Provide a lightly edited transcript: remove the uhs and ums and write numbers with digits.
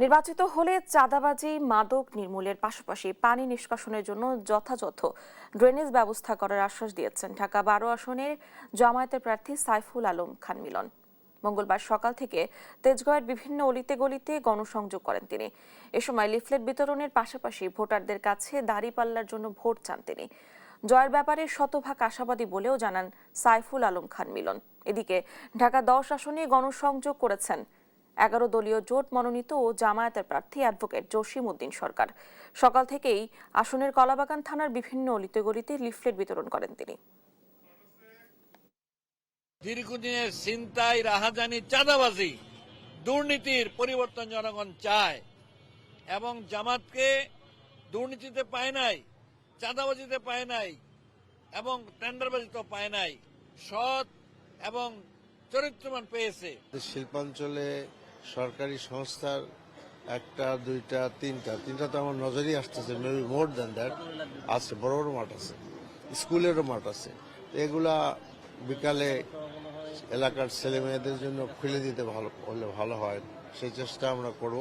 নির্বাচিত হলে চাঁদাবাজি মাদক নির্মূলের পাশাপাশি পানি নিষ্কাশনের জন্য যথাযথ ড্রেনেজ ব্যবস্থা করার আশ্বাস দিয়েছেন ঢাকা ১২ আসনের জামায়াতের প্রার্থী সাইফুল আলম খান মিলন। মঙ্গলবার সকাল থেকে তেজগাঁওয়ের বিভিন্ন অলিতে গলিতে গণসংযোগ করেন তিনি। এ সময় লিফলেট বিতরণের পাশাপাশি ভোটারদের কাছে দাঁড়িপাল্লার জন্য ভোট চান তিনি। জয়ের ব্যাপারে শতভাগ আশাবাদী বলেও জানান সাইফুল আলম খান মিলন। এদিকে ঢাকা ১০ আসনে গণসংযোগ করেছেন ১১ দলীয় জোট মনোনীত ও জামায়াতের প্রার্থী অ্যাডভোকেট জসিম উদ্দিন সরকার। সকাল থেকেই আসনের কলাবাগান থানার বিভিন্ন অলিতে গলিতে লিফলেট বিতরণ করেন তিনি। দীর্ঘদিনের ছিনতাই, রাহাজানি, চাঁদাবাজি, দুর্নীতির পরিবর্তন জনগণ চায় এবং জামাতকে দুর্নীতিতে পায় নাই, চাঁদাবাজিতে পায় নাই এবং টেন্ডারবাজিতে পায় নাই, সৎ এবং চরিত্রবান পেয়েছে। শিল্পাঞ্চলে সরকারি সংস্থার একটা দুইটা তিনটা তো আমার নজরই আসতেছে, মেবি মোর দ্যান দ্যাট আছে। বড় বড় মাঠ আছে, স্কুলেরও মাঠ আছে। এগুলা বিকালে এলাকার ছেলে মেয়েদের জন্য খুলে দিতে ভালো হলে ভালো হয়, সেই চেষ্টা আমরা করব।